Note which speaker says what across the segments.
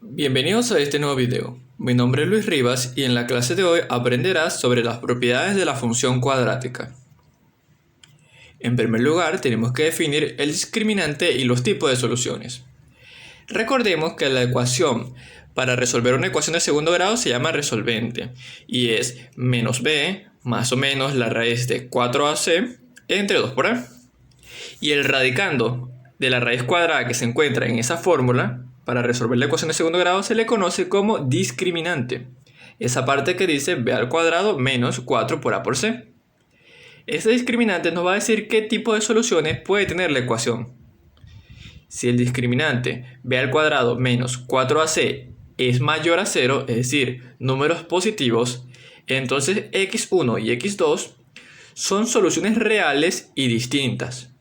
Speaker 1: Bienvenidos a este nuevo video. Mi nombre es Luis Rivas y en la clase de hoy aprenderás sobre las propiedades de la función cuadrática. En primer lugar, tenemos que definir el discriminante y los tipos de soluciones. Recordemos que la ecuación para resolver una ecuación de segundo grado se llama resolvente y es menos b más o menos la raíz de 4ac entre 2 por a. Y el radicando de la raíz cuadrada que se encuentra en esa fórmula para resolver la ecuación de segundo grado se le conoce como discriminante. Esa parte que dice b al cuadrado menos 4 por a por c. Este discriminante nos va a decir qué tipo de soluciones puede tener la ecuación. Si el discriminante b al cuadrado menos 4ac es mayor a 0, es decir, números positivos, entonces x1 y x2 son soluciones reales y distintas.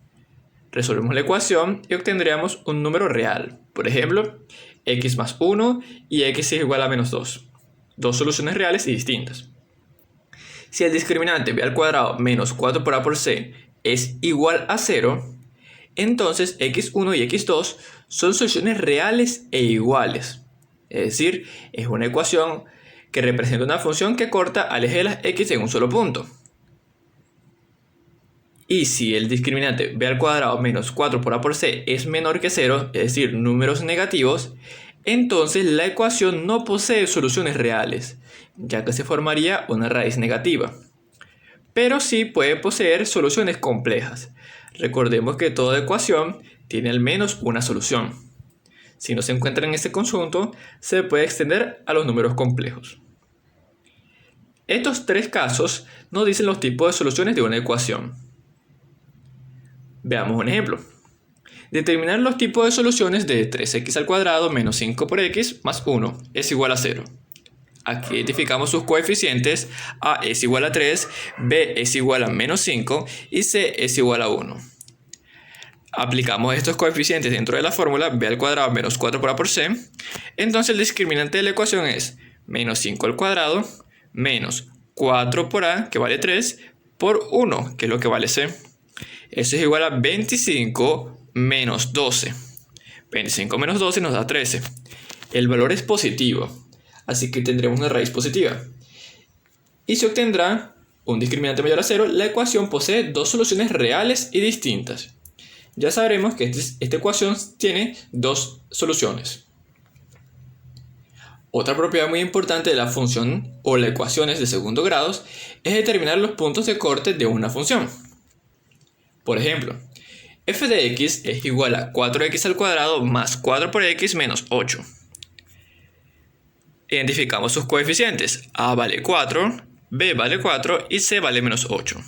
Speaker 1: Resolvemos la ecuación y obtendríamos un número real. Por ejemplo, x más 1 y x es igual a menos 2. Dos soluciones reales y distintas. Si el discriminante b al cuadrado menos 4 por a por c es igual a 0, entonces x1 y x2 son soluciones reales e iguales. Es decir, es una ecuación que representa una función que corta al eje de las x en un solo punto. Y si el discriminante b al cuadrado menos 4 por a por c es menor que 0, es decir, números negativos, entonces la ecuación no posee soluciones reales, ya que se formaría una raíz negativa. Pero sí puede poseer soluciones complejas. Recordemos que toda ecuación tiene al menos una solución. Si no se encuentra en este conjunto, se puede extender a los números complejos. Estos tres casos nos dicen los tipos de soluciones de una ecuación. Veamos un ejemplo. Determinar los tipos de soluciones de 3x al cuadrado menos 5 por x más 1 es igual a 0. Aquí identificamos sus coeficientes. A es igual a 3, b es igual a menos 5 y c es igual a 1. Aplicamos estos coeficientes dentro de la fórmula b al cuadrado menos 4 por a por c. Entonces el discriminante de la ecuación es menos 5 al cuadrado menos 4 por a, que vale 3, por 1, que es lo que vale c. Eso es igual a 25 menos 12. 25 menos 12 nos da 13. El valor es positivo, así que tendremos una raíz positiva. Y se obtendrá un discriminante mayor a 0. La ecuación posee dos soluciones reales y distintas. Ya sabremos que esta ecuación tiene dos soluciones. Otra propiedad muy importante de la función o las ecuaciones de segundo grado es determinar los puntos de corte de una función. Por ejemplo, f de x es igual a 4x al cuadrado más 4 por x menos 8. Identificamos sus coeficientes. A vale 4, b vale 4 y c vale menos 8.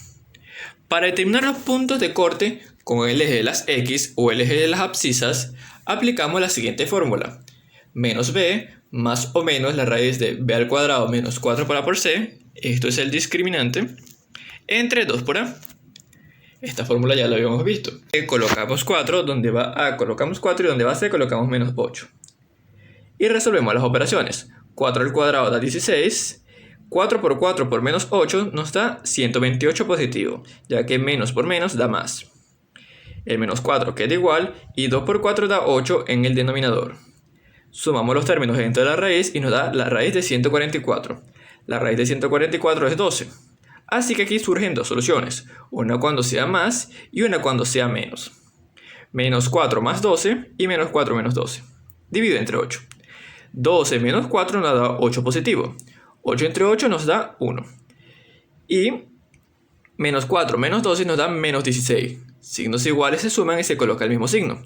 Speaker 1: Para determinar los puntos de corte con el eje de las x o el eje de las abscisas, aplicamos la siguiente fórmula. Menos b más o menos la raíz de b al cuadrado menos 4 por a por c, esto es el discriminante, entre 2 por a. Esta fórmula ya la habíamos visto. Colocamos 4 donde va a, colocamos 4 y donde va a c colocamos menos 8. Y resolvemos las operaciones. 4 al cuadrado da 16. 4 por 4 por menos 8 nos da 128 positivo, ya que menos por menos da más. El menos 4 queda igual y 2 por 4 da 8 en el denominador. Sumamos los términos dentro de la raíz y nos da la raíz de 144. La raíz de 144 es 12. Así que aquí surgen dos soluciones, una cuando sea más y una cuando sea menos. Menos 4 más 12 y menos 4 menos 12. Dividido entre 8. 12 menos 4 nos da 8 positivo. 8 entre 8 nos da 1. Y menos 4 menos 12 nos da menos 16. Signos iguales se suman y se coloca el mismo signo.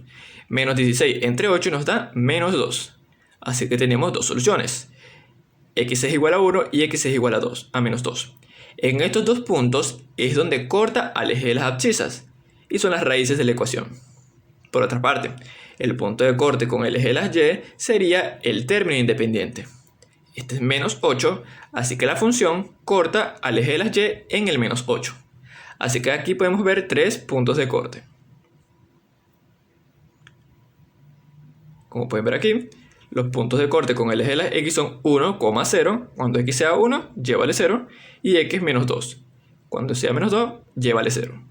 Speaker 1: Menos 16 entre 8 nos da menos 2. Así que tenemos dos soluciones. X es igual a 1 y x es igual a menos 2. En estos dos puntos es donde corta al eje de las abscisas y son las raíces de la ecuación. Por otra parte, el punto de corte con el eje de las y sería el término independiente. Este es menos 8, así que la función corta al eje de las y en el menos 8. Así que aquí podemos ver tres puntos de corte. Como pueden ver aquí, los puntos de corte con el eje de las x son 1, 0, cuando x sea 1, y vale 0, y x menos 2. Cuando sea menos 2, y vale 0.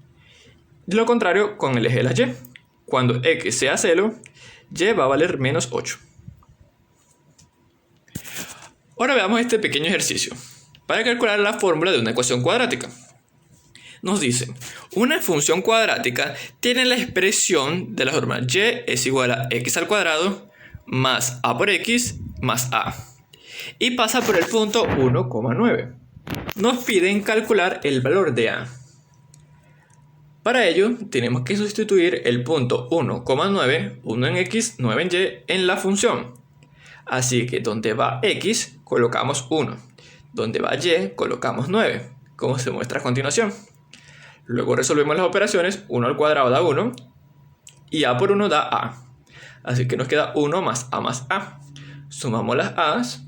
Speaker 1: De lo contrario con el eje de las y. Cuando x sea 0, y va a valer menos 8. Ahora veamos este pequeño ejercicio. Para calcular la fórmula de una ecuación cuadrática. Nos dice, una función cuadrática tiene la expresión de la forma y es igual a x al cuadrado más a por x más a. Y pasa por el punto 1,9. Nos piden calcular el valor de a. Para ello, tenemos que sustituir el punto 1,9, 1 en x, 9 en y, en la función. Así que donde va x, colocamos 1. Donde va y, colocamos 9, como se muestra a continuación. Luego resolvemos las operaciones, 1 al cuadrado da 1, y a por 1 da a. Así que nos queda 1 más a. Sumamos las a's,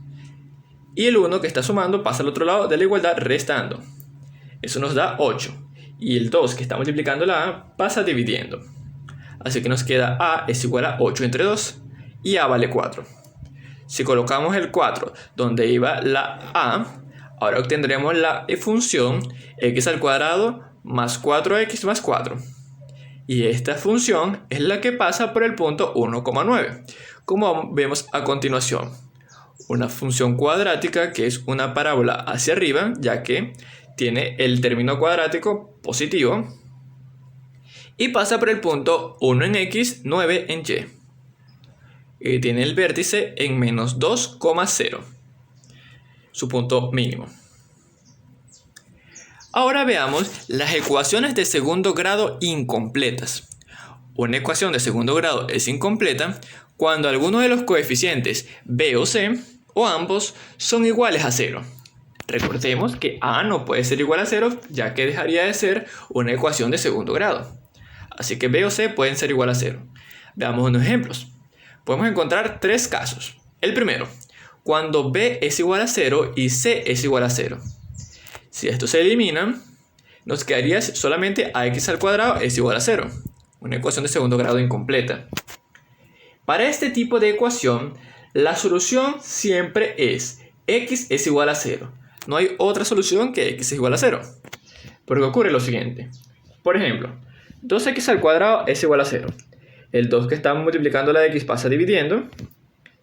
Speaker 1: y el 1 que está sumando pasa al otro lado de la igualdad restando. Eso nos da 8. Y el 2 que está multiplicando la a pasa dividiendo. Así que nos queda a es igual a 8 entre 2 y a vale 4. Si colocamos el 4 donde iba la a, ahora obtendremos la función x al cuadrado más 4x más 4. Y esta función es la que pasa por el punto 1,9, como vemos a continuación. Una función cuadrática que es una parábola hacia arriba, ya que tiene el término cuadrático positivo, y pasa por el punto 1 en x, 9 en y. Y tiene el vértice en menos 2,0, su punto mínimo. Ahora veamos las ecuaciones de segundo grado incompletas. Una ecuación de segundo grado es incompleta cuando alguno de los coeficientes b o c, o ambos, son iguales a 0. Recordemos que a no puede ser igual a 0, ya que dejaría de ser una ecuación de segundo grado. Así que b o c pueden ser igual a 0. Veamos unos ejemplos. Podemos encontrar tres casos. El primero, cuando b es igual a 0 y c es igual a 0. Si estos se eliminan, nos quedaría solamente ax al cuadrado es igual a 0. Una ecuación de segundo grado incompleta. Para este tipo de ecuación, la solución siempre es x es igual a 0. No hay otra solución que x es igual a 0. Porque ocurre lo siguiente. Por ejemplo, 2x al cuadrado es igual a 0. El 2 que estamos multiplicando la x pasa dividiendo.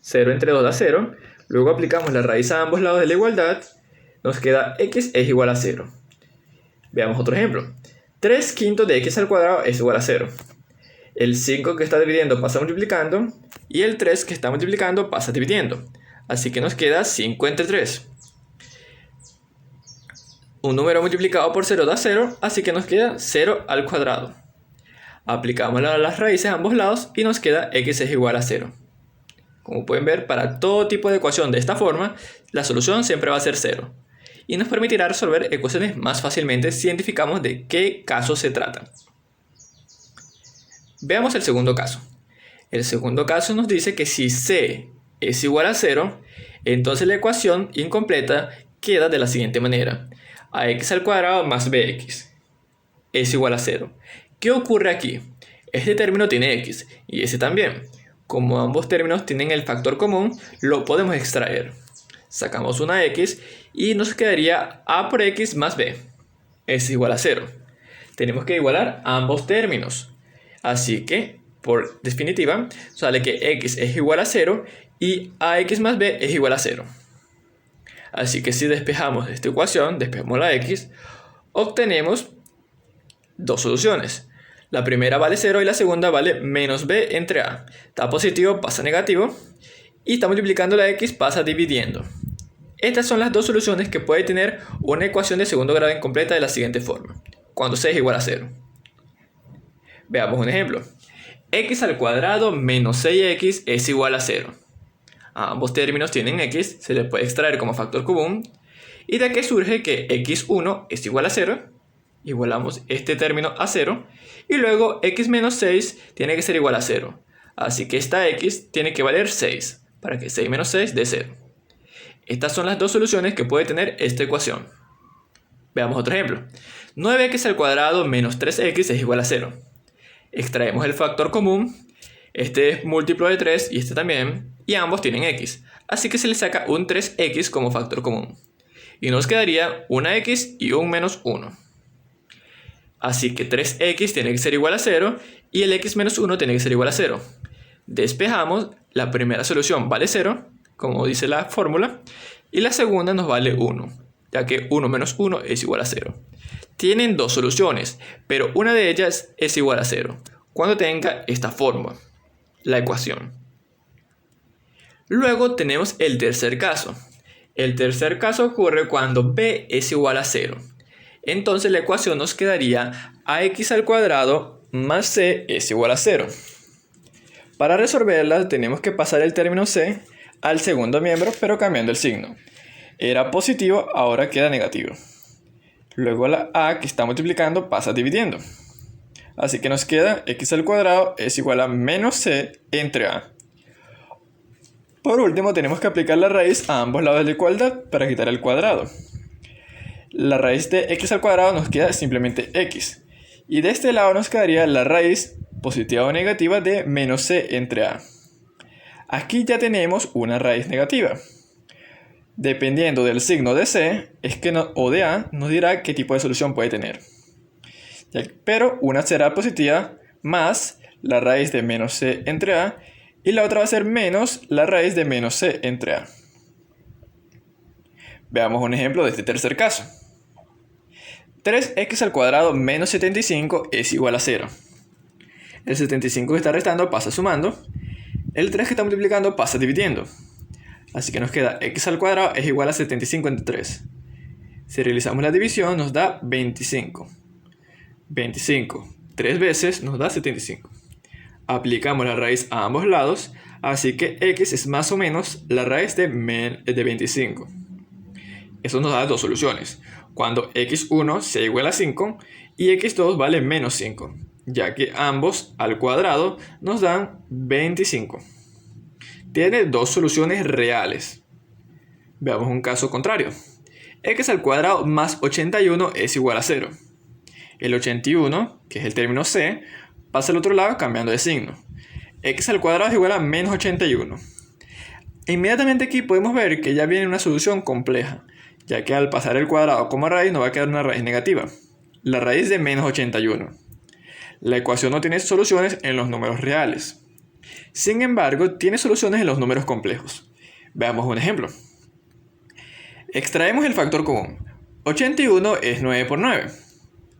Speaker 1: 0 entre 2 da 0. Luego aplicamos la raíz a ambos lados de la igualdad. Nos queda x es igual a 0. Veamos otro ejemplo. 3 quintos de x al cuadrado es igual a 0. El 5 que está dividiendo pasa multiplicando. Y el 3 que está multiplicando pasa dividiendo. Así que nos queda 5 entre 3. Un número multiplicado por 0 da 0. Así que nos queda 0 al cuadrado. Aplicamos las raíces a ambos lados y nos queda x es igual a 0. Como pueden ver, para todo tipo de ecuación de esta forma, la solución siempre va a ser 0. Y nos permitirá resolver ecuaciones más fácilmente si identificamos de qué caso se trata. Veamos el segundo caso. El segundo caso nos dice que si c es igual a 0, entonces la ecuación incompleta queda de la siguiente manera. Ax al cuadrado más bx es igual a 0. ¿Qué ocurre aquí? Este término tiene x y ese también. Como ambos términos tienen el factor común, lo podemos extraer. Sacamos una x y nos quedaría a por x más b es igual a 0. Tenemos que igualar ambos términos. Así que, por definitiva, sale que x es igual a 0 y ax más b es igual a 0. Así que si despejamos esta ecuación, despejamos la x, obtenemos dos soluciones. La primera vale 0 y la segunda vale menos b entre a. Está positivo, pasa negativo. Y está multiplicando la x, pasa dividiendo. Estas son las dos soluciones que puede tener una ecuación de segundo grado incompleta de la siguiente forma. Cuando c es igual a 0. Veamos un ejemplo. X al cuadrado menos 6x es igual a 0. Ambos términos tienen x, se les puede extraer como factor común. Y de aquí surge que x1 es igual a 0. Igualamos este término a 0. Y luego x menos 6 tiene que ser igual a 0. Así que esta x tiene que valer 6, para que 6 menos 6 dé 0. Estas son las dos soluciones que puede tener esta ecuación. Veamos otro ejemplo. 9x al cuadrado menos 3x es igual a 0. Extraemos el factor común. Este es múltiplo de 3 y este también. Y ambos tienen x. Así que se le saca un 3x como factor común. Y nos quedaría una x y un menos 1. Así que 3x tiene que ser igual a 0 y el x menos 1 tiene que ser igual a 0. Despejamos, la primera solución vale 0, como dice la fórmula. y la segunda nos vale 1, ya que 1 menos 1 es igual a 0. Tienen dos soluciones, pero una de ellas es igual a 0, cuando tenga esta forma, la ecuación. Luego tenemos el tercer caso. El tercer caso ocurre cuando b es igual a 0. Entonces la ecuación nos quedaría ax al cuadrado más c es igual a 0. Para resolverla tenemos que pasar el término c al segundo miembro, pero cambiando el signo. Era positivo, ahora queda negativo. Luego la a que está multiplicando pasa dividiendo. Así que nos queda x al cuadrado es igual a menos c entre a. Por último, tenemos que aplicar la raíz a ambos lados de la igualdad para quitar el cuadrado. La raíz de x al cuadrado nos queda simplemente x. Y de este lado nos quedaría la raíz positiva o negativa de menos c entre a. Aquí ya tenemos una raíz negativa. Dependiendo del signo de c o de a, nos dirá qué tipo de solución puede tener. Pero una será positiva más la raíz de menos c entre a, y la otra va a ser menos la raíz de menos c entre a. Veamos un ejemplo de este tercer caso. 3x al cuadrado menos 75 es igual a 0. El 75 que está restando pasa sumando. El 3 que está multiplicando pasa dividiendo. Así que nos queda x al cuadrado es igual a 75 entre 3. Si realizamos la división nos da 25. 25 3 veces nos da 75. Aplicamos la raíz a ambos lados, así que x es más o menos la raíz de 25. Eso nos da dos soluciones, cuando x1 sea igual a 5 y x2 vale menos 5, ya que ambos al cuadrado nos dan 25. Tiene dos soluciones reales. Veamos un caso contrario. X al cuadrado más 81 es igual a 0. El 81, que es el término c, pasa al otro lado cambiando de signo. X al cuadrado es igual a menos 81. Inmediatamente aquí podemos ver que ya viene una solución compleja, ya que al pasar el cuadrado como raíz nos va a quedar una raíz negativa, la raíz de menos 81. La ecuación no tiene soluciones en los números reales. Sin embargo, tiene soluciones en los números complejos. Veamos un ejemplo. Extraemos el factor común. 81 es 9 por 9.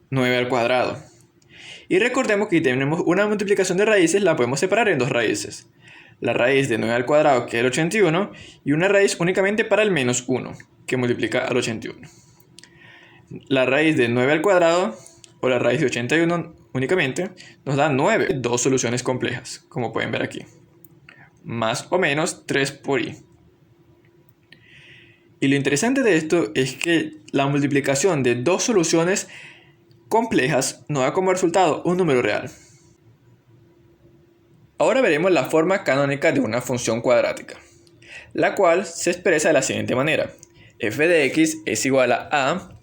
Speaker 1: 9 al cuadrado. Y recordemos que si tenemos una multiplicación de raíces, la podemos separar en dos raíces. La raíz de 9 al cuadrado, que es el 81, y una raíz únicamente para el menos 1, que multiplica al 81. La raíz de 9 al cuadrado, o la raíz de 81 únicamente, nos da 9, dos soluciones complejas, como pueden ver aquí. Más o menos 3 por i. Y lo interesante de esto es que la multiplicación de dos soluciones complejas nos da como resultado un número real. Ahora veremos la forma canónica de una función cuadrática, la cual se expresa de la siguiente manera. F de x es igual a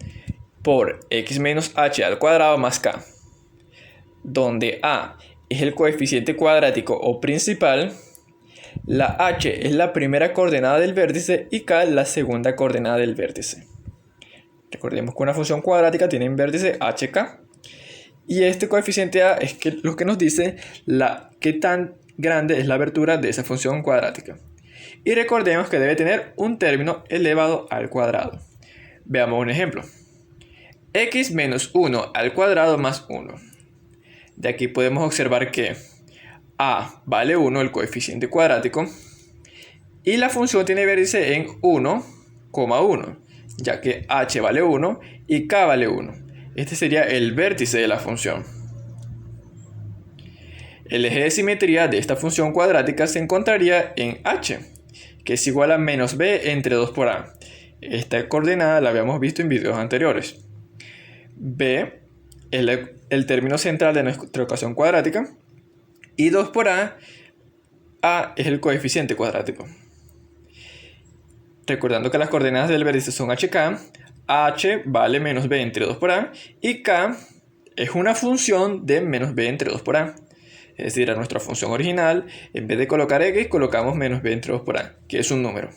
Speaker 1: por x menos h al cuadrado más k, donde a es el coeficiente cuadrático o principal, la h es la primera coordenada del vértice y k la segunda coordenada del vértice. Recordemos que una función cuadrática tiene un vértice hk. Y este coeficiente a es lo que nos dice qué tan grande es la abertura de esa función cuadrática. Y recordemos que debe tener un término elevado al cuadrado. Veamos un ejemplo. X menos 1 al cuadrado más 1. De aquí podemos observar que a vale 1, el coeficiente cuadrático, y la función tiene vértice en 1,1, ya que h vale 1 y k vale 1. Este sería el vértice de la función. El eje de simetría de esta función cuadrática se encontraría en h, que es igual a menos b entre 2 por a. Esta coordenada la habíamos visto en videos anteriores. B es el término central de nuestra ecuación cuadrática. Y 2 por a es el coeficiente cuadrático. Recordando que las coordenadas del vértice son hk, h vale menos b entre 2 por a y k es una función de menos b entre 2 por a. Es decir, a nuestra función original, en vez de colocar x, colocamos menos b entre 2 por a, que es un número.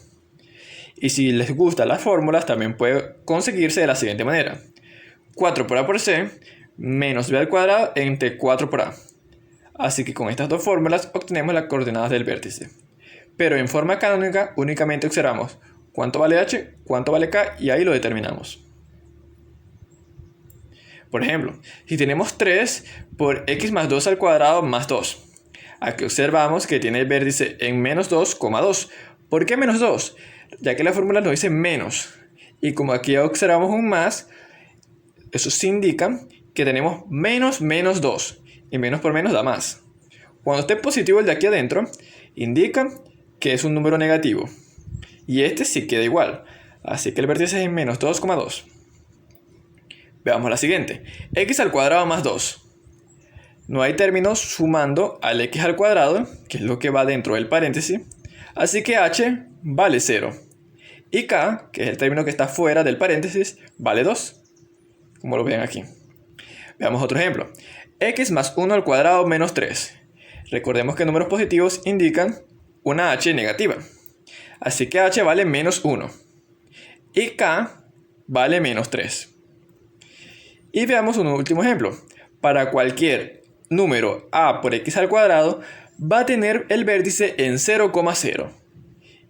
Speaker 1: Y si les gustan las fórmulas, también puede conseguirse de la siguiente manera. 4 por a por c menos b al cuadrado entre 4 por a. Así que con estas dos fórmulas obtenemos las coordenadas del vértice. Pero en forma canónica únicamente observamos cuánto vale h, cuánto vale k, y ahí lo determinamos. Por ejemplo, si tenemos 3 por x más 2 al cuadrado más 2, aquí observamos que tiene el vértice en menos 2,2. ¿Por qué menos 2? Ya que la fórmula nos dice menos. Y como aquí observamos un más, eso sí indica que tenemos menos 2. Y menos por menos da más. Cuando esté positivo el de aquí adentro, indica que es un número negativo. Y este sí queda igual. Así que el vértice es en menos 2,2. Veamos la siguiente. X al cuadrado más 2. No hay términos sumando al x al cuadrado, que es lo que va dentro del paréntesis. Así que h vale 0. Y k, que es el término que está fuera del paréntesis, vale 2. Como lo ven aquí. Veamos otro ejemplo. X más 1 al cuadrado menos 3. Recordemos que números positivos indican una h negativa. Así que h vale menos 1. Y k vale menos 3. Y veamos un último ejemplo. Para cualquier número a por x al cuadrado, va a tener el vértice en 0,0.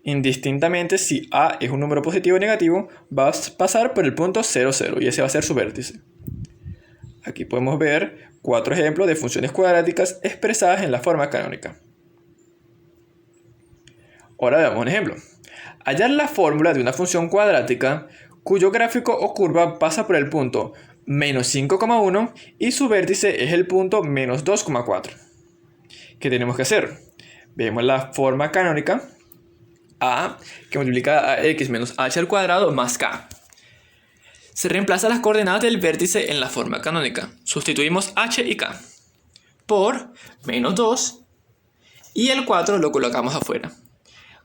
Speaker 1: Indistintamente si a es un número positivo o negativo, va a pasar por el punto 0, 0 y ese va a ser su vértice. Aquí podemos ver 4 ejemplos de funciones cuadráticas expresadas en la forma canónica. Ahora veamos un ejemplo. Hallar la fórmula de una función cuadrática cuyo gráfico o curva pasa por el punto menos 5,1 y su vértice es el punto menos 2,4. ¿Qué tenemos que hacer? Vemos la forma canónica a, que multiplica a x menos h al cuadrado más k. Se reemplazan las coordenadas del vértice en la forma canónica. Sustituimos h y k por menos 2 y el 4 lo colocamos afuera.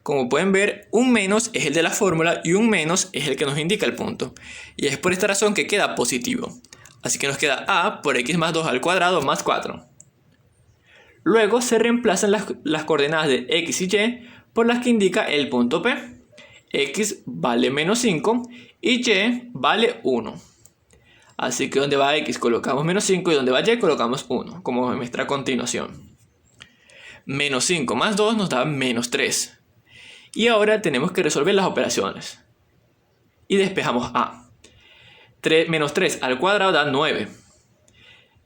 Speaker 1: Como pueden ver, un menos es el de la fórmula y un menos es el que nos indica el punto. Y es por esta razón que queda positivo. Así que nos queda a por x más 2 al cuadrado más 4. Luego se reemplazan las coordenadas de x y y por las que indica el punto P. X vale menos 5 y y vale 1. Así que donde va x colocamos menos 5 y donde va y colocamos 1, como en nuestra continuación. Menos 5 más 2 nos da menos 3. Y ahora tenemos que resolver las operaciones. Y despejamos a. Menos 3 al cuadrado da 9.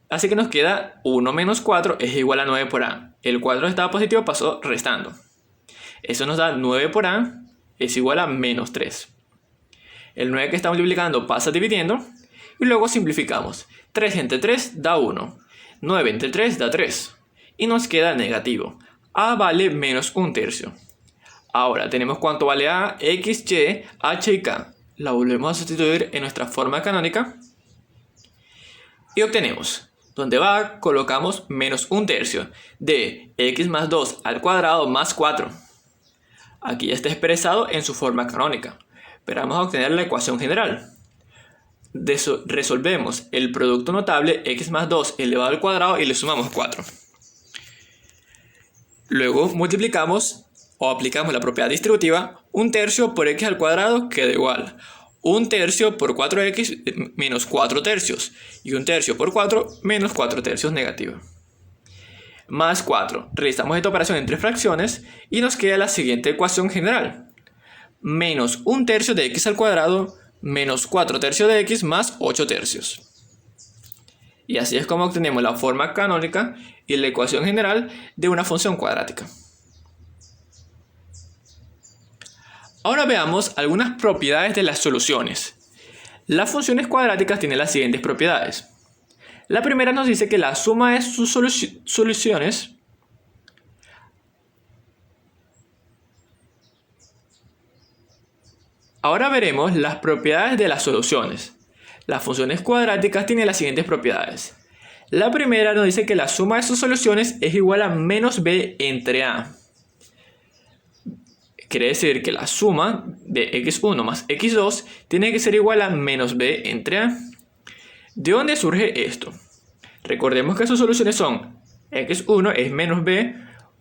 Speaker 1: Así que nos queda 1 menos 4 es igual a 9 por a. El 4 estaba positivo, pasó restando. Eso nos da 9 por a es igual a menos 3. El 9 que está multiplicando pasa dividiendo. Y luego simplificamos. 3 entre 3 da 1. 9 entre 3 da 3. Y nos queda negativo. A vale menos 1/3. Ahora tenemos cuánto vale a, x, y, h y k. La volvemos a sustituir en nuestra forma canónica. Y obtenemos, donde va, colocamos menos 1/3 de x más 2 al cuadrado más 4. Aquí ya está expresado en su forma canónica. Pero vamos a obtener la ecuación general. Resolvemos el producto notable x más 2 elevado al cuadrado y le sumamos 4. Luego multiplicamos o aplicamos la propiedad distributiva, 1/3 por x al cuadrado queda igual 1/3 por 4x menos 4/3 y 1/3 por 4 menos 4/3 negativo. Más 4. Realizamos esta operación entre fracciones y nos queda la siguiente ecuación general. Menos 1/3 de x al cuadrado menos 4/3 de x más 8/3. Y así es como obtenemos la forma canónica y la ecuación general de una función cuadrática. Ahora veamos algunas propiedades de las soluciones. Las funciones cuadráticas tienen las siguientes propiedades. La primera nos dice que la suma de sus soluciones Ahora veremos las propiedades de las soluciones. Las funciones cuadráticas tienen las siguientes propiedades. La primera nos dice que la suma de sus soluciones es igual a menos b entre a. Quiere decir que la suma de x1 más x2 tiene que ser igual a menos b entre a. ¿De dónde surge esto? Recordemos que sus soluciones son x1 es menos b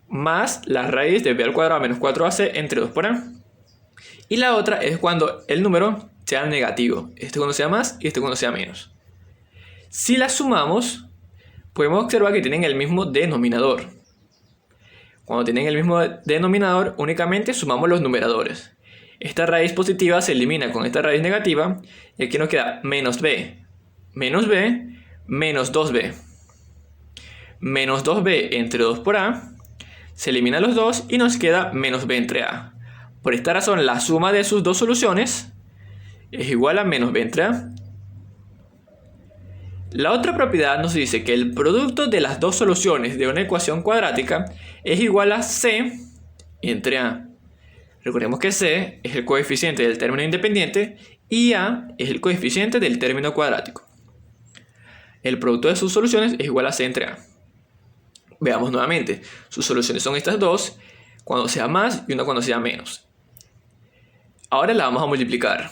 Speaker 1: más la raíz de b al cuadrado menos 4ac entre 2 por a. Y la otra es cuando el número sea negativo. Este cuando sea más y este cuando sea menos. Si las sumamos, podemos observar que tienen el mismo denominador. Cuando tienen el mismo denominador, únicamente sumamos los numeradores. Esta raíz positiva se elimina con esta raíz negativa y aquí nos queda menos b, menos b, menos 2b. Menos 2b entre 2 por a, se eliminan los dos y nos queda menos b entre a. Por esta razón, la suma de sus dos soluciones es igual a menos b entre a. La otra propiedad nos dice que el producto de las dos soluciones de una ecuación cuadrática es igual a c entre a. Recordemos que c es el coeficiente del término independiente y a es el coeficiente del término cuadrático. El producto de sus soluciones es igual a c entre a. Veamos nuevamente, sus soluciones son estas dos, cuando sea más y una cuando sea menos. Ahora la vamos a multiplicar.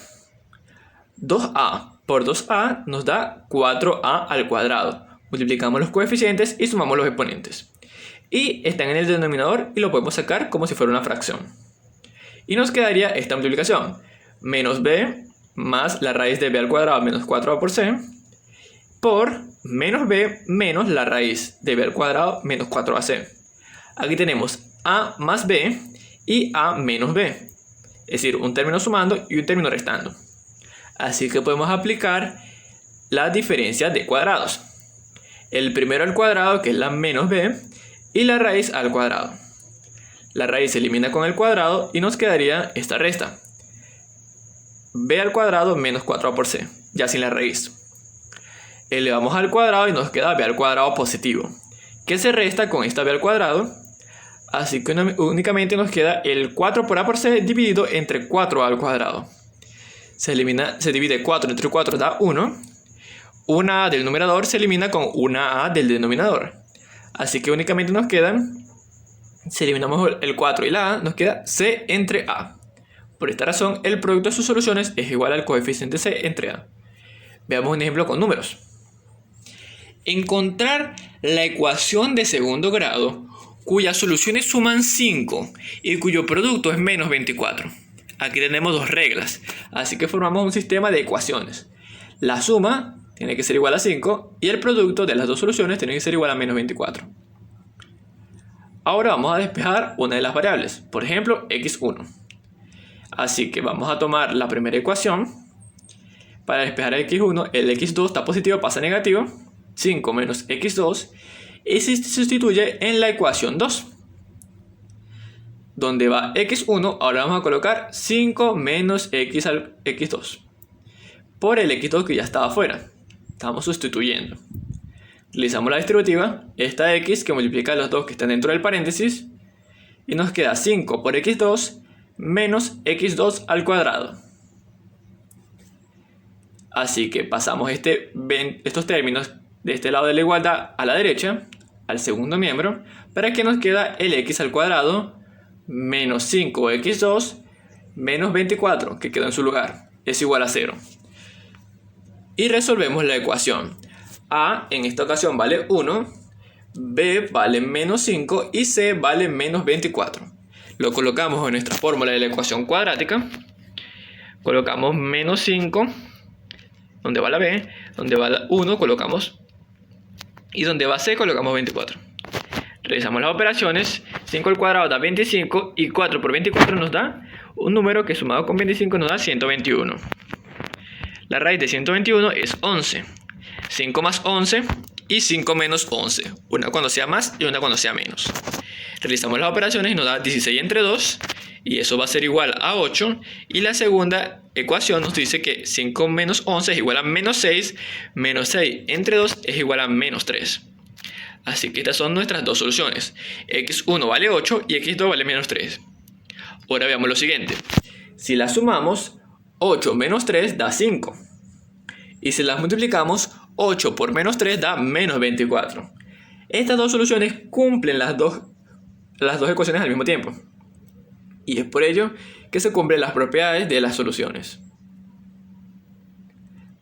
Speaker 1: 2a por 2a nos da 4a al cuadrado. Multiplicamos los coeficientes y sumamos los exponentes. Y están en el denominador y lo podemos sacar como si fuera una fracción. Y nos quedaría esta multiplicación. Menos b más la raíz de b al cuadrado menos 4a por c por menos b menos la raíz de b al cuadrado menos 4ac. Aquí tenemos a más b y a menos b. Es decir, un término sumando y un término restando. Así que podemos aplicar la diferencia de cuadrados. El primero al cuadrado, que es la menos b, y la raíz al cuadrado. La raíz se elimina con el cuadrado y nos quedaría esta resta. b al cuadrado menos 4a por c, ya sin la raíz. Elevamos al cuadrado y nos queda b al cuadrado positivo, que se resta con esta b al cuadrado. Así que únicamente nos queda el 4 por a por c dividido entre 4a al cuadrado. Se divide 4 entre 4 da 1. Una a del numerador se elimina con una a del denominador. Así que únicamente nos quedan, si eliminamos el 4 y la a, nos queda c entre a. Por esta razón, el producto de sus soluciones es igual al coeficiente c entre a. Veamos un ejemplo con números. Encontrar la ecuación de segundo grado cuyas soluciones suman 5 y cuyo producto es menos 24. Aquí tenemos dos reglas, así que formamos un sistema de ecuaciones. La suma tiene que ser igual a 5 y el producto de las dos soluciones tiene que ser igual a menos 24. Ahora vamos a despejar una de las variables, por ejemplo x1. Así que vamos a tomar la primera ecuación. Para despejar x1, el x2 está positivo, pasa a negativo. 5 menos x2 y se sustituye en la ecuación 2. Donde va x1, ahora vamos a colocar 5 menos x al x2 por el x2 que ya estaba afuera. Estamos sustituyendo. Realizamos la distributiva, esta x que multiplica los dos que están dentro del paréntesis, y nos queda 5 por x2 menos x2 al cuadrado. Así que pasamos estos términos de este lado de la igualdad a la derecha, al segundo miembro, para que nos queda el x al cuadrado menos 5x2 menos 24, que quedó en su lugar, es igual a 0. Y resolvemos la ecuación. A en esta ocasión vale 1, b vale menos 5 y c vale menos 24. Lo colocamos en nuestra fórmula de la ecuación cuadrática. Colocamos menos 5, donde va la b, donde va la 1 colocamos, y donde va c colocamos 24. Realizamos las operaciones, 5 al cuadrado da 25 y 4 por 24 nos da un número que sumado con 25 nos da 121. La raíz de 121 es 11. 5 más 11 y 5 menos 11. Una cuando sea más y una cuando sea menos. Realizamos las operaciones y nos da 16 entre 2 y eso va a ser igual a 8. Y la segunda ecuación nos dice que 5 menos 11 es igual a menos 6. Menos 6 entre 2 es igual a menos 3. Así que estas son nuestras dos soluciones. x1 vale 8 y x2 vale menos 3. Ahora veamos lo siguiente. Si las sumamos, 8 menos 3 da 5. Y si las multiplicamos, 8 por menos 3 da menos 24. Estas dos soluciones cumplen las dos ecuaciones al mismo tiempo. Y es por ello que se cumplen las propiedades de las soluciones.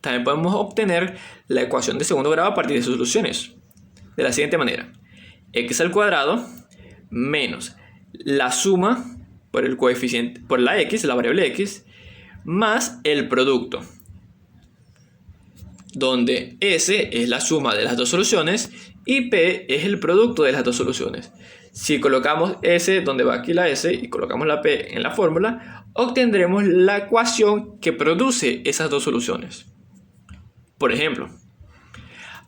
Speaker 1: También podemos obtener la ecuación de segundo grado a partir de sus soluciones. De la siguiente manera. X al cuadrado menos la suma por el coeficiente, por la x, la variable x, más el producto, donde S es la suma de las dos soluciones y P es el producto de las dos soluciones. Si colocamos S donde va aquí la S y colocamos la P en la fórmula, obtendremos la ecuación que produce esas dos soluciones. Por ejemplo,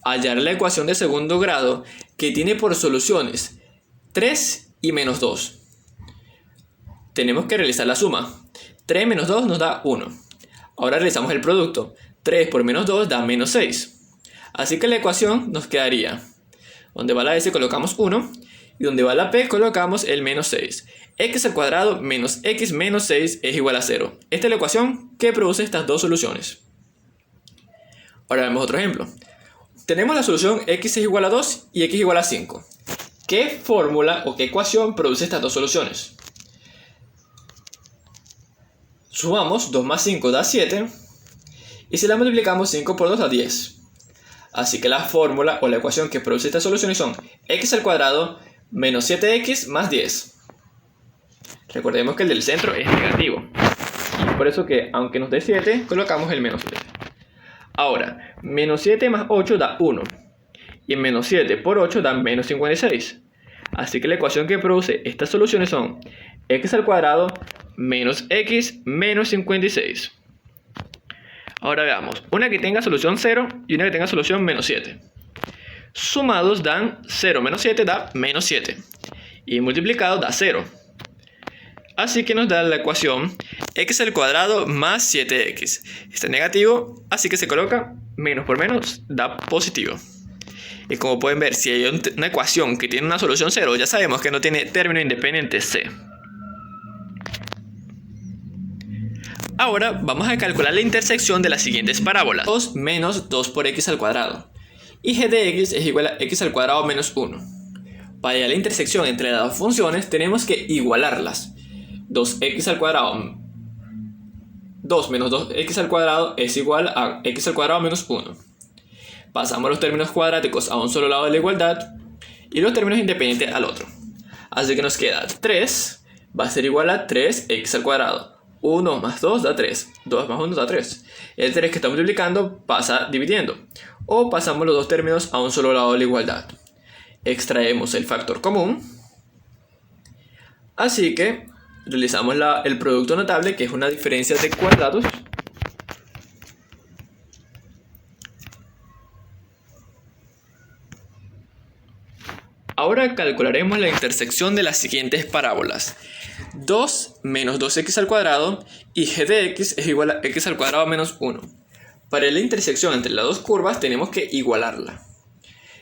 Speaker 1: hallar la ecuación de segundo grado que tiene por soluciones 3 y menos 2. Tenemos que realizar la suma. 3 menos 2 nos da 1. Ahora realizamos el producto. 3 por menos 2 da menos 6. Así que la ecuación nos quedaría: donde va la S colocamos 1 y donde va la P colocamos el menos 6. X al cuadrado menos X menos 6 es igual a 0. Esta es la ecuación que produce estas dos soluciones. Ahora vemos otro ejemplo. Tenemos la solución X es igual a 2 y X igual a 5. ¿Qué fórmula o qué ecuación produce estas dos soluciones? Sumamos 2 más 5 da 7 y si la multiplicamos 5 por 2 da 10. Así que la fórmula o la ecuación que produce estas soluciones son X al cuadrado menos 7X más 10. Recordemos que el del centro es negativo. Y por eso que aunque nos dé 7, colocamos el menos 7. Ahora, menos 7 más 8 da 1. Y menos 7 por 8 da menos 56. Así que la ecuación que produce estas soluciones son X al cuadrado menos X menos 56. Ahora veamos, una que tenga solución 0 y una que tenga solución menos 7. Sumados dan 0 menos 7 da menos 7. Y multiplicados da 0. Así que nos da la ecuación X al cuadrado más 7X. Está negativo, así que se coloca menos por menos da positivo. Y como pueden ver, si hay una ecuación que tiene una solución 0, ya sabemos que no tiene término independiente C. Ahora vamos a calcular la intersección de las siguientes parábolas. 2 menos 2 por X al cuadrado. Y g de X es igual a X al cuadrado menos 1. Para hallar la intersección entre las dos funciones tenemos que igualarlas. 2x al cuadrado 2 menos 2x al cuadrado es igual a x al cuadrado menos 1. Pasamos los términos cuadráticos a un solo lado de la igualdad y los términos independientes al otro. Así que nos queda 3 va a ser igual a 3x al cuadrado. 1 más 2 da 3. 2 más 1 da 3. El 3 que está multiplicando pasa dividiendo. O pasamos los dos términos a un solo lado de la igualdad. Extraemos el factor común. Así que realizamos el producto notable, que es una diferencia de cuadrados. Ahora calcularemos la intersección de las siguientes parábolas. 2 menos 2x al cuadrado y g de x es igual a x al cuadrado menos 1. Para la intersección entre las dos curvas tenemos que igualarla.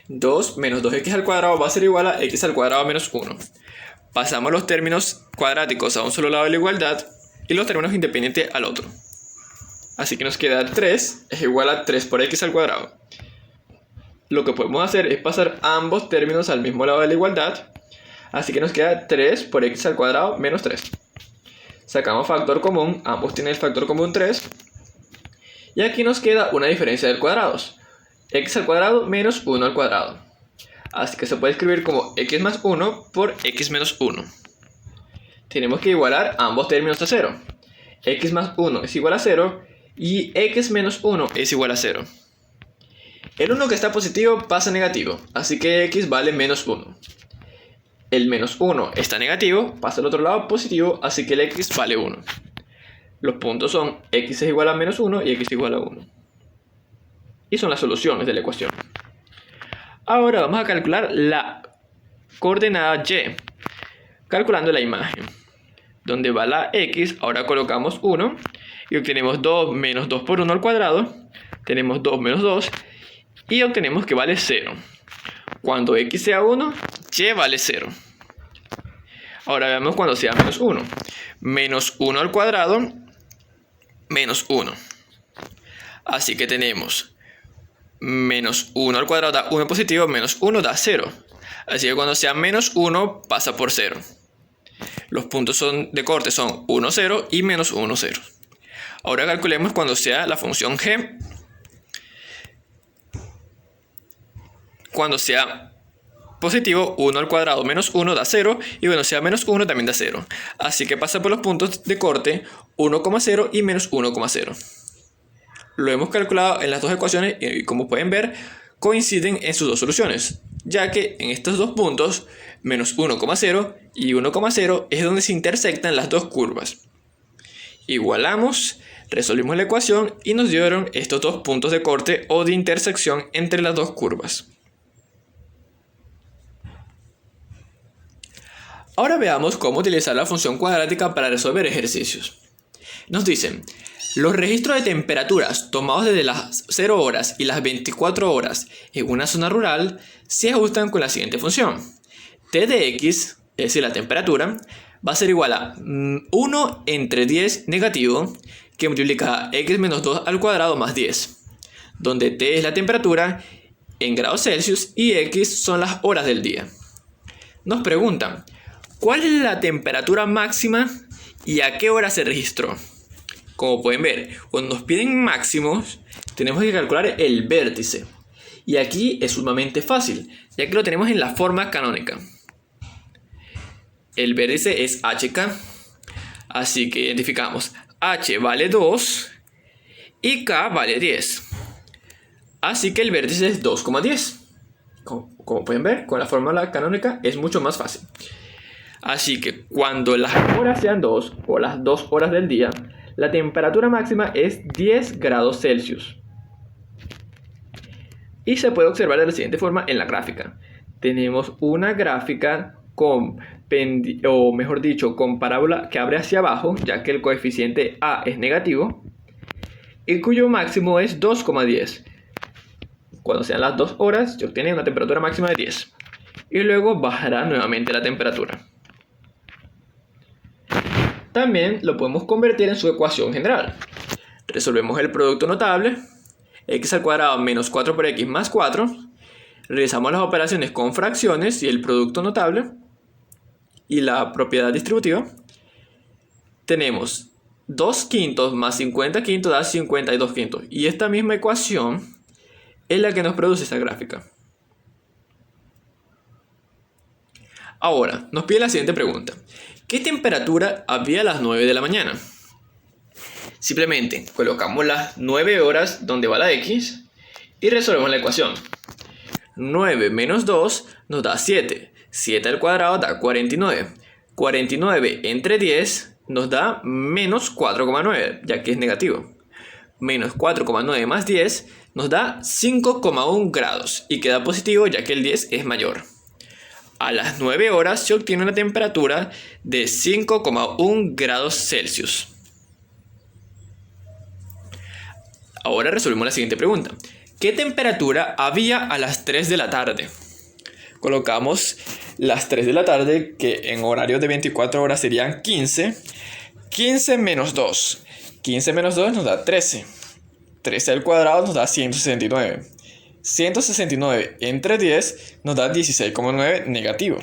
Speaker 1: 2 menos 2x al cuadrado va a ser igual a x al cuadrado menos 1. Pasamos los términos cuadráticos a un solo lado de la igualdad y los términos independientes al otro. Así que nos queda 3 es igual a 3 por x al cuadrado. Lo que podemos hacer es pasar ambos términos al mismo lado de la igualdad. Así que nos queda 3 por x al cuadrado menos 3. Sacamos factor común, ambos tienen el factor común 3. Y aquí nos queda una diferencia de cuadrados. X al cuadrado menos 1 al cuadrado. Así que se puede escribir como x más 1 por x menos 1. Tenemos que igualar ambos términos a 0. X más 1 es igual a 0 y x menos 1 es igual a 0. El 1 que está positivo pasa negativo, así que x vale menos 1. El menos 1 está negativo, pasa al otro lado positivo, así que el x vale 1. Los puntos son x es igual a menos 1 y x igual a 1. Y son las soluciones de la ecuación. Ahora vamos a calcular la coordenada y, calculando la imagen. Donde va la x, ahora colocamos 1 y obtenemos 2 menos 2 por 1 al cuadrado. Tenemos 2 menos 2 y obtenemos que vale 0. Cuando x sea 1, y vale 0. Ahora veamos cuando sea menos 1. Menos 1 al cuadrado, menos 1. Así que tenemos menos 1 al cuadrado da 1 positivo, menos 1 da 0. Así que cuando sea menos 1 pasa por 0. Los puntos de corte son 1, 0 y menos 1, 0. Ahora calculemos cuando sea la función g. Cuando sea positivo, 1 al cuadrado menos 1 da 0 y cuando sea menos 1 también da 0. Así que pasa por los puntos de corte 1,0 y menos 1,0. Lo hemos calculado en las dos ecuaciones y como pueden ver, coinciden en sus dos soluciones, ya que en estos dos puntos, menos 1,0 y 1,0 es donde se intersectan las dos curvas. Igualamos, resolvimos la ecuación y nos dieron estos dos puntos de corte o de intersección entre las dos curvas. Ahora veamos cómo utilizar la función cuadrática para resolver ejercicios. Nos dicen, los registros de temperaturas tomados desde las 0 horas y las 24 horas en una zona rural se ajustan con la siguiente función. T de x, es decir, la temperatura, va a ser igual a 1 entre 10 negativo, que multiplica x menos 2 al cuadrado más 10, donde T es la temperatura en grados Celsius y x son las horas del día. Nos preguntan, ¿cuál es la temperatura máxima y a qué hora se registró? Como pueden ver, cuando nos piden máximos, tenemos que calcular el vértice. Y aquí es sumamente fácil, ya que lo tenemos en la forma canónica. El vértice es HK, así que identificamos H vale 2 y K vale 10. Así que el vértice es 2,10. Como pueden ver, con la fórmula canónica es mucho más fácil. Así que cuando las horas sean 2 o las 2 horas del día, la temperatura máxima es 10 grados Celsius. Y se puede observar de la siguiente forma en la gráfica. Tenemos una gráfica con parábola que abre hacia abajo, ya que el coeficiente A es negativo, y cuyo máximo es 2,10. Cuando sean las 2 horas, se obtiene una temperatura máxima de 10. Y luego bajará nuevamente la temperatura. También lo podemos convertir en su ecuación general. Resolvemos el producto notable, x al cuadrado menos 4 por x más 4. Realizamos las operaciones con fracciones y el producto notable y la propiedad distributiva. Tenemos 2 quintos más 50 quintos da 52 quintos. Y esta misma ecuación es la que nos produce esta gráfica. Ahora, nos pide la siguiente pregunta. ¿Qué temperatura había a las 9 de la mañana? Simplemente colocamos las 9 horas donde va la x y resolvemos la ecuación. 9 menos 2 nos da 7. 7 al cuadrado da 49. 49 entre 10 nos da menos 4,9, ya que es negativo. Menos 4,9 más 10 nos da 5,1 grados y queda positivo ya que el 10 es mayor. A las 9 horas se obtiene una temperatura de 5,1 grados Celsius. Ahora resolvemos la siguiente pregunta. ¿Qué temperatura había a las 3 de la tarde? Colocamos las 3 de la tarde, que en horario de 24 horas serían 15. 15 menos 2. 15 menos 2 nos da 13. 13 al cuadrado nos da 169. 169 entre 10 nos da 16,9 negativo.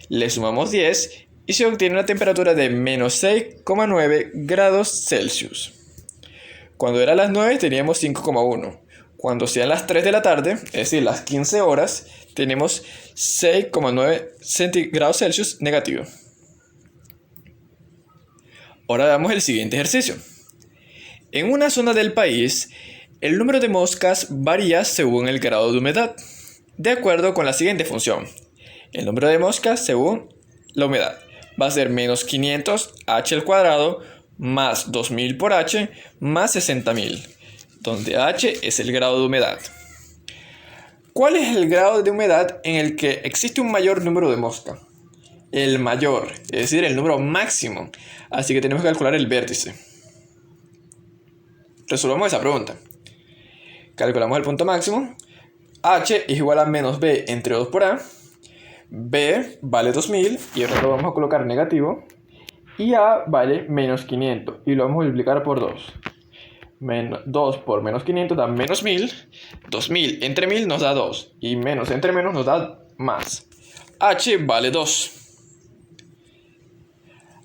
Speaker 1: Le sumamos 10 y se obtiene una temperatura de menos 6,9 grados Celsius. Cuando era las 9 teníamos 5,1. Cuando sean las 3 de la tarde, es decir, las 15 horas, tenemos 6,9 grados Celsius negativo. Ahora veamos el siguiente ejercicio. En una zona del país, el número de moscas varía según el grado de humedad, de acuerdo con la siguiente función. El número de moscas según la humedad va a ser menos 500 h al cuadrado más 2000 por h más 60.000, donde h es el grado de humedad. ¿Cuál es el grado de humedad en el que existe un mayor número de moscas? El mayor, es decir, el número máximo. Así que tenemos que calcular el vértice. Resolvamos esa pregunta. Calculamos el punto máximo. H es igual a menos B entre 2 por A. B vale 2000 y ahora lo vamos a colocar negativo. Y A vale menos 500 y lo vamos a multiplicar por 2. 2 por menos 500 da menos 1000. 2000 entre 1000 nos da 2. Y menos entre menos nos da más. H vale 2.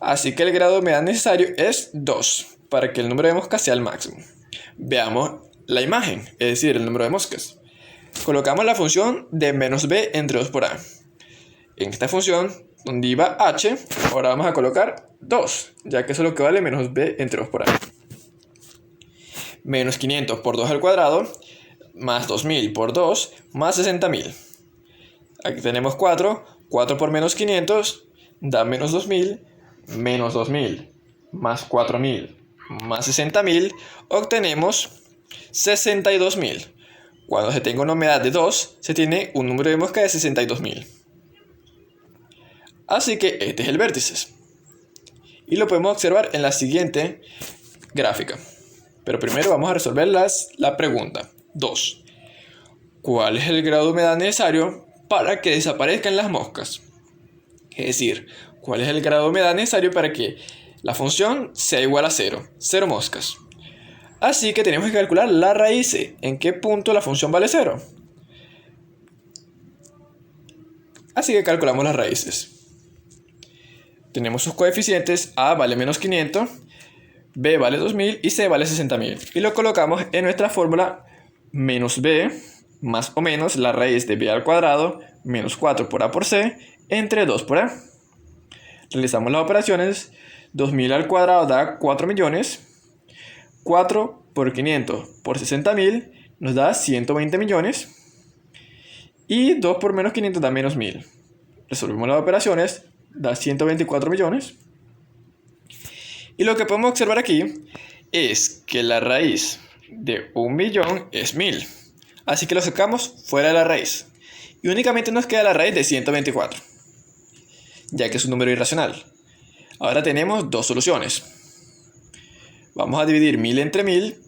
Speaker 1: Así que el grado de humedad necesario es 2 para que el número de moscas sea el máximo. Veamos la imagen, es decir, el número de moscas. Colocamos la función de menos b entre 2 por a. En esta función, donde iba h, ahora vamos a colocar 2, ya que eso es lo que vale menos b entre 2 por a. Menos 500 por 2 al cuadrado más 2000 por 2 más 60.000. Aquí tenemos 4. 4 por menos 500 da menos 2000. Menos 2000 más 4000 más 60.000. Obtenemos 62.000. Cuando se tenga una humedad de 2, se tiene un número de moscas de 62.000. Así que este es el vértice. Y lo podemos observar en la siguiente gráfica. Pero primero vamos a resolver la pregunta 2. ¿Cuál es el grado de humedad necesario para que desaparezcan las moscas? Es decir, ¿cuál es el grado de humedad necesario para que la función sea igual a 0? 0 moscas. Así que tenemos que calcular la raíz. ¿En qué punto la función vale 0? Así que calculamos las raíces. Tenemos sus coeficientes: a vale menos 500, b vale 2000 y c vale 60.000. Y lo colocamos en nuestra fórmula: menos b más o menos la raíz de b al cuadrado menos 4 por a por c entre 2 por a. Realizamos las operaciones. 2000 al cuadrado da 4 millones. 4 por 500 por 60.000 nos da 120 millones. Y 2 por menos 500 da menos 1000. Resolvemos las operaciones. Da 124 millones. Y lo que podemos observar aquí es que la raíz de 1.000.000 es 1000. Así que lo sacamos fuera de la raíz. Y únicamente nos queda la raíz de 124, ya que es un número irracional. Ahora tenemos dos soluciones. Vamos a dividir 1000 entre 1000.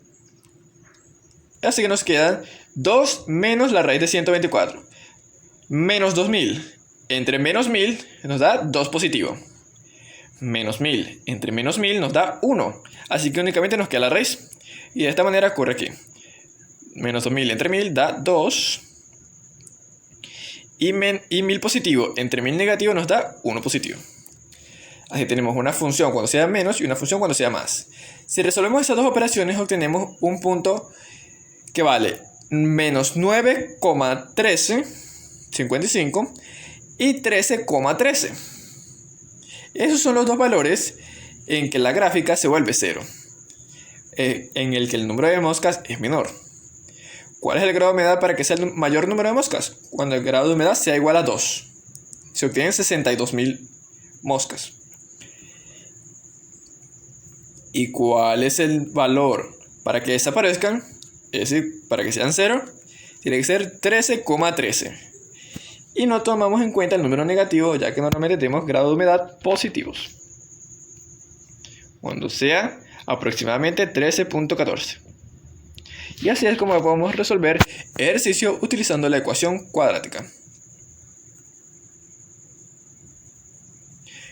Speaker 1: Así que nos quedan 2 menos la raíz de 124. Menos 2000 entre menos 1000 nos da 2 positivo. Menos 1000 entre menos 1000 nos da 1. Así que únicamente nos queda la raíz. Y de esta manera ocurre aquí. Menos 2000 entre 1000 da 2. Y 1000 positivo entre 1000 negativo nos da 1 positivo. Así tenemos una función cuando sea menos y una función cuando sea más. Si resolvemos esas dos operaciones, obtenemos un punto que vale menos 9,1355 y 13,13. Esos son los dos valores en que la gráfica se vuelve 0, en el que el número de moscas es menor. ¿Cuál es el grado de humedad para que sea el mayor número de moscas? Cuando el grado de humedad sea igual a 2. Se obtienen 62.000 moscas. ¿Y cuál es el valor para que desaparezcan? Es decir, para que sean 0, tiene que ser 13,13. Y no tomamos en cuenta el número negativo, ya que normalmente tenemos grados de humedad positivos. Cuando sea aproximadamente 13,14. Y así es como podemos resolver el ejercicio utilizando la ecuación cuadrática.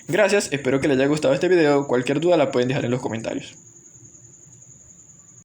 Speaker 1: Gracias, espero que les haya gustado este video. Cualquier duda la pueden dejar en los comentarios.